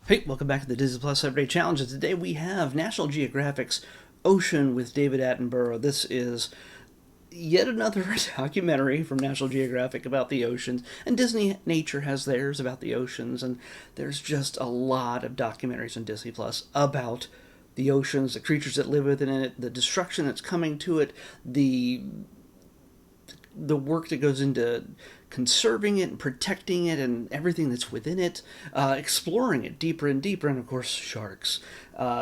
Hey, welcome back to the Disney Plus Everyday Challenge. And today we have National Geographic's Ocean with David Attenborough. This is yet another documentary from National Geographic about the oceans, and Disney Nature has theirs about the oceans, and there's just a lot of documentaries on Disney Plus about the oceans, the creatures that live within it, the destruction that's coming to it, the work that goes into conserving it and protecting it and everything that's within it, exploring it deeper and deeper, and of course, sharks.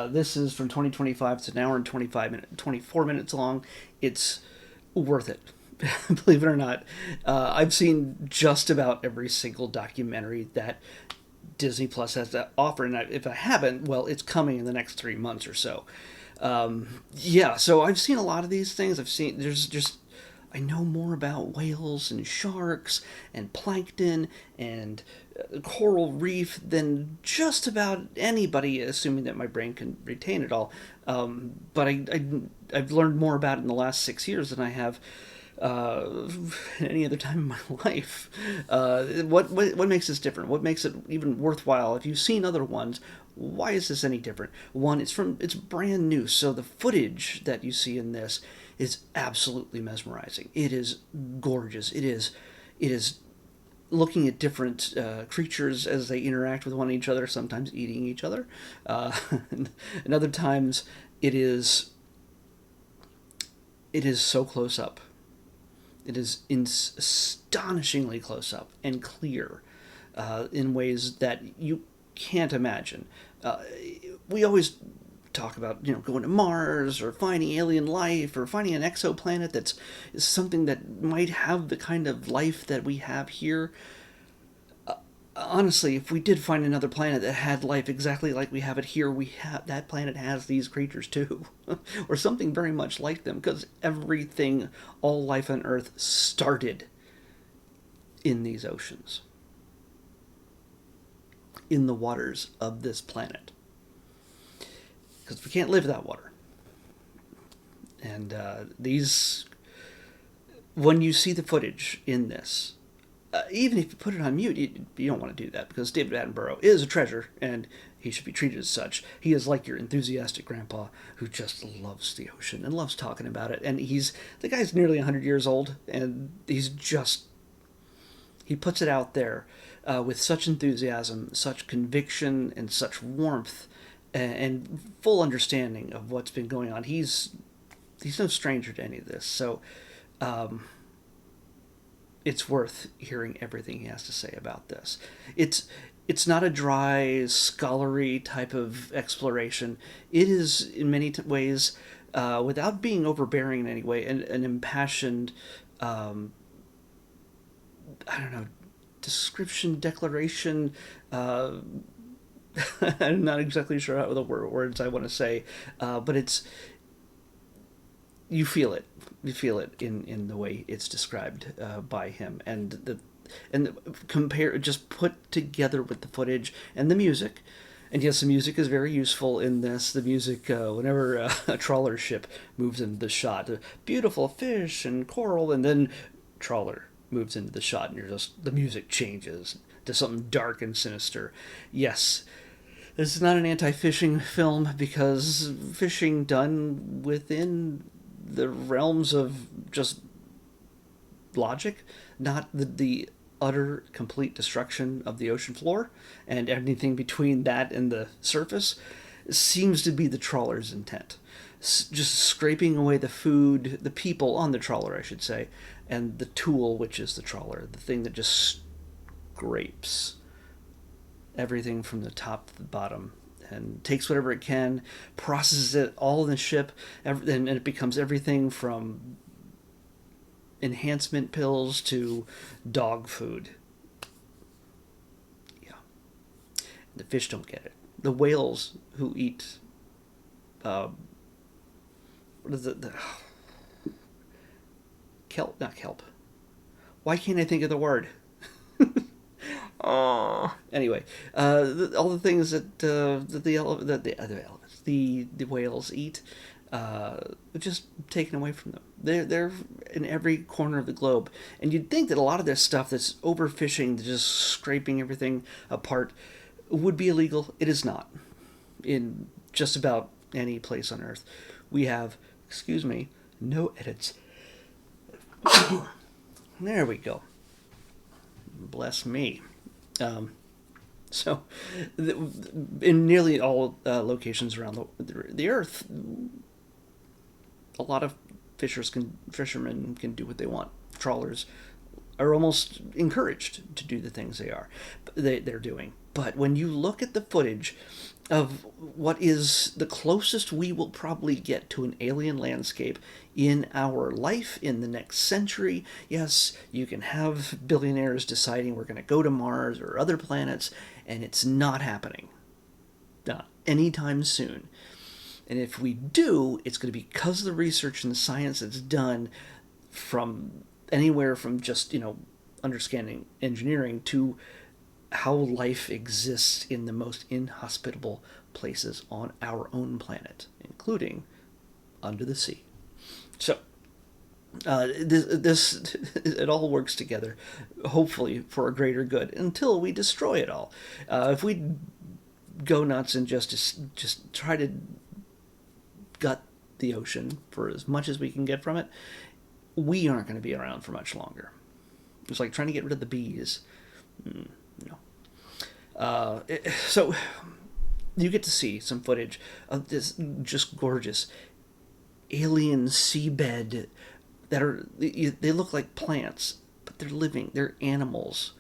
This is from 2025. It's an hour and 24 minutes long. It's worth it. Believe it or not. I've seen just about every single documentary that Disney Plus has to offer, and if I haven't, well, it's coming in the next 3 months or so. Yeah, so I've seen a lot of these things. There's just I know more about whales and sharks and plankton and coral reef than just about anybody, assuming that my brain can retain it all. I've learned more about it in the last 6 years than I have uh, any other time in my life. What makes this different? What makes it even worthwhile? If you've seen other ones, why is this any different? One, it's brand new, so the footage that you see in this is absolutely mesmerizing. It is gorgeous. It is looking at different creatures as they interact with one each other, sometimes eating each other, and other times it is it is so close up. It is astonishingly close up and clear in ways that you can't imagine. Uh, we always talk about going to Mars or finding alien life or finding an exoplanet that's is something that might have the kind of life that we have here. Honestly, if we did find another planet that had life exactly like we have it here, we have that planet has these creatures too, or something very much like them, because everything, all life on Earth, started in these oceans, in the waters of this planet, because we can't live without water. And these, when you see the footage in this, even if you put it on mute, you don't want to do that because David Attenborough is a treasure and he should be treated as such. He is like your enthusiastic grandpa who just loves the ocean and loves talking about it. And the guy's nearly 100 years old, and he puts it out there with such enthusiasm, such conviction, and such warmth, and full understanding of what's been going on. He's no stranger to any of this, so it's worth hearing everything he has to say about this. It's not a dry, scholarly type of exploration. It is, in many ways, without being overbearing in any way, an impassioned, I don't know, description, declaration. I'm not exactly sure how the words I want to say, but you feel it. You feel it in the way it's described by him, and compare, just put together with the footage and the music. And yes, the music is very useful in this. The music, whenever a trawler ship moves into the shot, beautiful fish and coral, and then trawler moves into the shot, and the music changes to something dark and sinister. Yes, this is not an anti-fishing film because fishing done within the realms of just logic, not the utter complete destruction of the ocean floor and anything between that and the surface, seems to be the trawler's intent. Just scraping away the food, the people on the trawler, I should say, and the tool, which is the trawler, the thing that just scrapes everything from the top to the bottom and takes whatever it can, processes it all in the ship, and it becomes everything from enhancement pills to dog food. Yeah. The fish don't get it. The whales who eat, uh, what is it? Kelp, not kelp. Why can't I think of the word? Oh. Anyway, all the things that the elephants, the whales eat, just taken away from them. They're in every corner of the globe, and you'd think that a lot of this stuff that's overfishing, just scraping everything apart, would be illegal. It is not. In just about any place on Earth, we have, excuse me, no edits. There we go. Bless me. Um, so, in nearly all locations around the Earth, a lot of fishermen can do what they want. Trawlers are almost encouraged to do the things they're doing. But when you look at the footage of what is the closest we will probably get to an alien landscape in our life in the next century, yes, you can have billionaires deciding we're going to go to Mars or other planets, and it's not happening. Not anytime soon. And if we do, it's going to be because of the research and the science that's done from anywhere from just, understanding engineering to how life exists in the most inhospitable places on our own planet, including under the sea. So, this it all works together, hopefully for a greater good, until we destroy it all. If we go nuts and just try to gut the ocean for as much as we can get from it, we aren't going to be around for much longer. It's like trying to get rid of the bees. No. So you get to see some footage of this just gorgeous alien seabed they look like plants, but they're living. They're animals.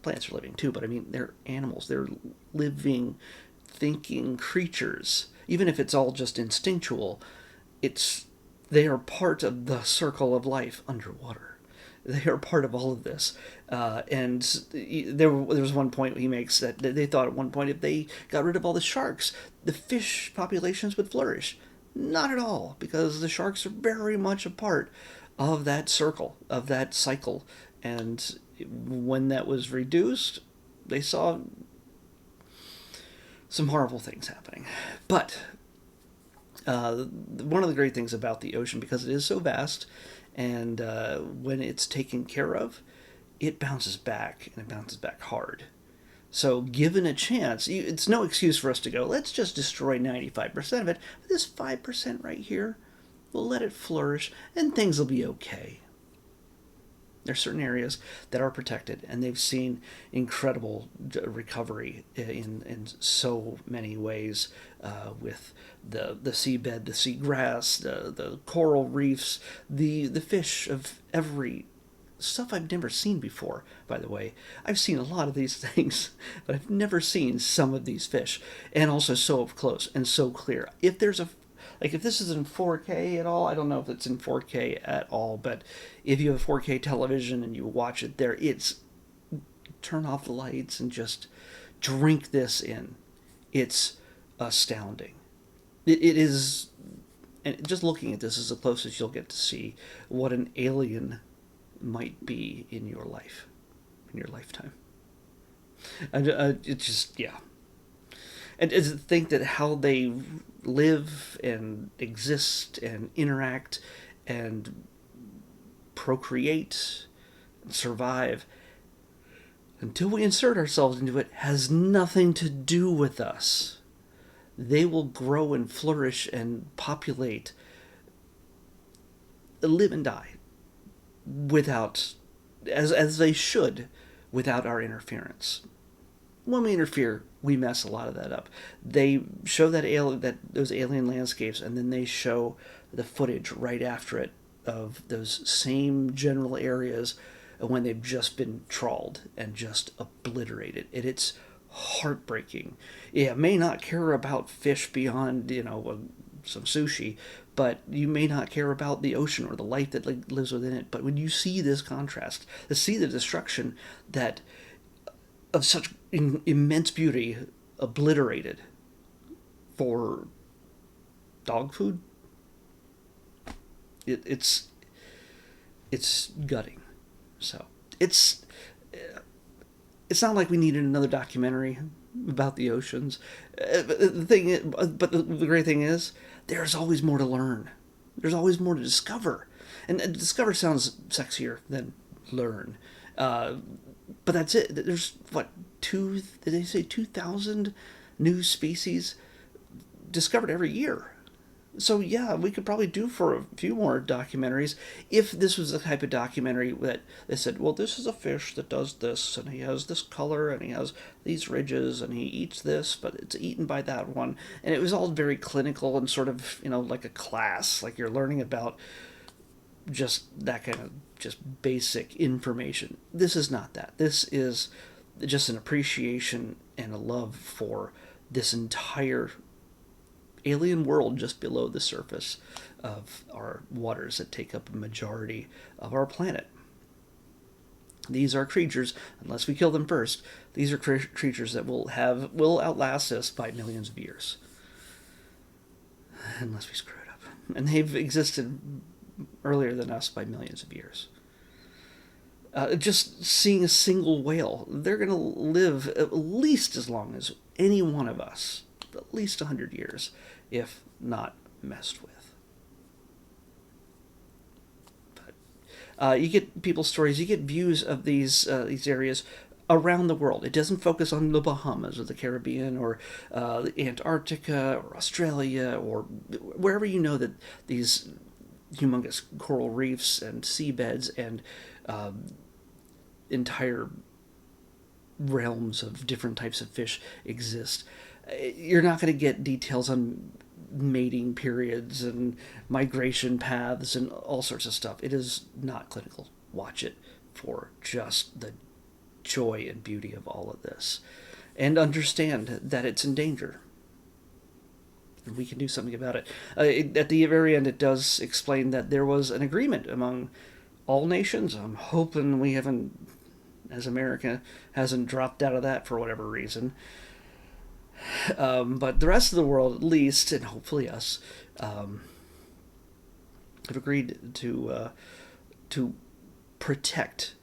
Plants are living too, but I mean they're animals. They're living, thinking creatures. Even if it's all just instinctual, they are part of the circle of life underwater. They are part of all of this. And there was one point he makes that they thought at one point if they got rid of all the sharks, the fish populations would flourish. Not at all, because the sharks are very much a part of that circle, of that cycle. And when that was reduced, they saw some horrible things happening. But one of the great things about the ocean, because it is so vast, and when it's taken care of, it bounces back, and it bounces back hard. So given a chance, it's no excuse for us to go, let's just destroy 95% of it. But this 5% right here, we'll let it flourish, and things will be okay. There's certain areas that are protected, and they've seen incredible recovery in so many ways with the seabed, the seagrass, the coral reefs, the fish of every stuff I've never seen before, by the way. I've seen a lot of these things, but I've never seen some of these fish, and also so up close and so clear. If this is in 4K at all, I don't know if it's in 4K at all, but if you have a 4K television and you watch it there, turn off the lights and just drink this in. It's astounding. It is, and just looking at this is the closest you'll get to see what an alien might be in your life, in your lifetime. And it's just, yeah. And to think that how they live and exist and interact and procreate and survive until we insert ourselves into it has nothing to do with us. They will grow and flourish and populate, live and die without, as they should, without our interference. When we interfere, we mess a lot of that up. They show those alien landscapes, and then they show the footage right after it of those same general areas when they've just been trawled and just obliterated. It's heartbreaking. Yeah, may not care about fish beyond, some sushi, but you may not care about the ocean or the life that lives within it. But when you see this contrast, to see the destruction that of such immense beauty obliterated for dog food, it's gutting. So it's not like we needed another documentary about the oceans. But the great thing is, there's always more to learn. There's always more to discover, and discover sounds sexier than learn. But that's it. There's what, did they say 2,000 new species discovered every year? So yeah, we could probably do for a few more documentaries if this was the type of documentary that they said, well, this is a fish that does this, and he has this color, and he has these ridges, and he eats this, but it's eaten by that one. And it was all very clinical and sort of, like a class, like you're learning about just that kind of just basic information. This is not that. This is just an appreciation and a love for this entire alien world just below the surface of our waters that take up a majority of our planet. These are creatures, unless we kill them first, these are creatures that will outlast us by millions of years. Unless we screw it up. And they've existed earlier than us by millions of years. Just seeing a single whale, they're going to live at least as long as any one of us. At least 100 years, if not messed with. But you get people's stories, you get views of these areas around the world. It doesn't focus on the Bahamas or the Caribbean or Antarctica or Australia or wherever you know that these humongous coral reefs and seabeds and entire realms of different types of fish exist. You're not going to get details on mating periods and migration paths and all sorts of stuff. It is not clinical. Watch it for just the joy and beauty of all of this. And understand that it's in danger. And we can do something about it. At the very end, it does explain that there was an agreement among all nations. I'm hoping we haven't, as America, hasn't dropped out of that for whatever reason. But the rest of the world, at least, and hopefully us, have agreed to protect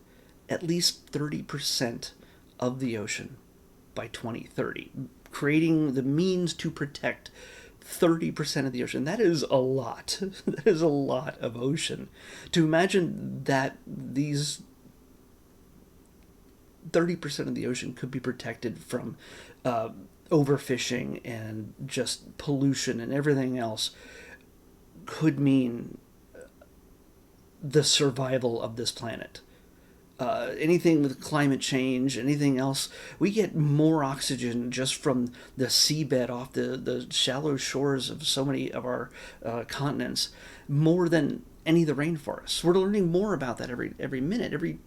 at least 30% of the ocean by 2030, creating the means to protect 30% of the ocean. That is a lot. That is a lot of ocean. To imagine that these 30% of the ocean could be protected from overfishing and just pollution and everything else could mean the survival of this planet. Anything with climate change, anything else, we get more oxygen just from the seabed off the shallow shores of so many of our continents, more than any of the rainforests. We're learning more about that every minute, every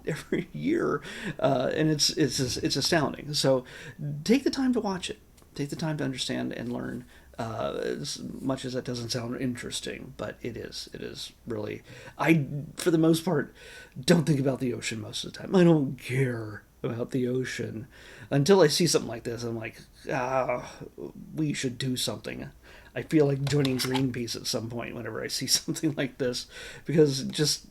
year, and it's astounding. So take the time to watch it. Take the time to understand and learn. As much as that doesn't sound interesting, but it is really. I, for the most part, don't think about the ocean most of the time. I don't care about the ocean until I see something like this. I'm like, we should do something. I feel like joining Greenpeace at some point whenever I see something like this, because just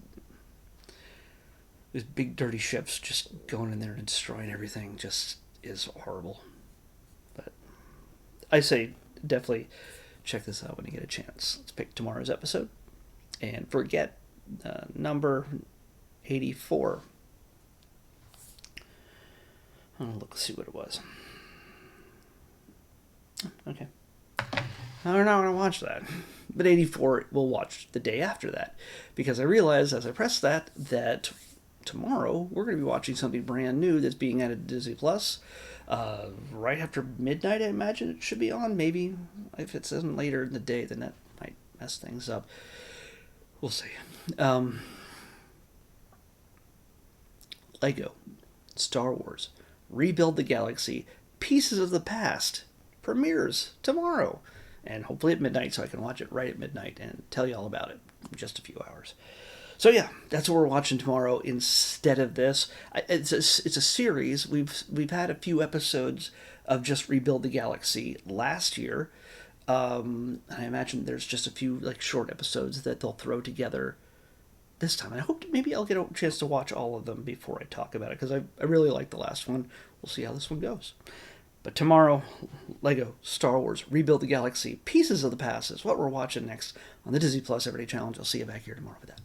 these big dirty ships just going in there and destroying everything just is horrible. But I say definitely check this out when you get a chance. Let's pick tomorrow's episode and forget number 84. Let's see what it was. Okay. We're not going to watch that. But 84 we'll watch the day after that. Because I realized as I pressed that tomorrow we're going to be watching something brand new that's being added to Disney Plus. Right after midnight, I imagine it should be on. Maybe if it's in later in the day, then that might mess things up. We'll see. Lego, Star Wars, Rebuild the Galaxy, Pieces of the Past premieres tomorrow. And hopefully at midnight, so I can watch it right at midnight and tell you all about it in just a few hours. So yeah, that's what we're watching tomorrow instead of this. It's a series. We've had a few episodes of just Rebuild the Galaxy last year. I imagine there's just a few like short episodes that they'll throw together this time. I hope maybe I'll get a chance to watch all of them before I talk about it, because I really like the last one. We'll see how this one goes. But tomorrow, Lego, Star Wars, Rebuild the Galaxy, Pieces of the Past is what we're watching next on the Disney Plus Everyday Challenge. I'll see you back here tomorrow with that.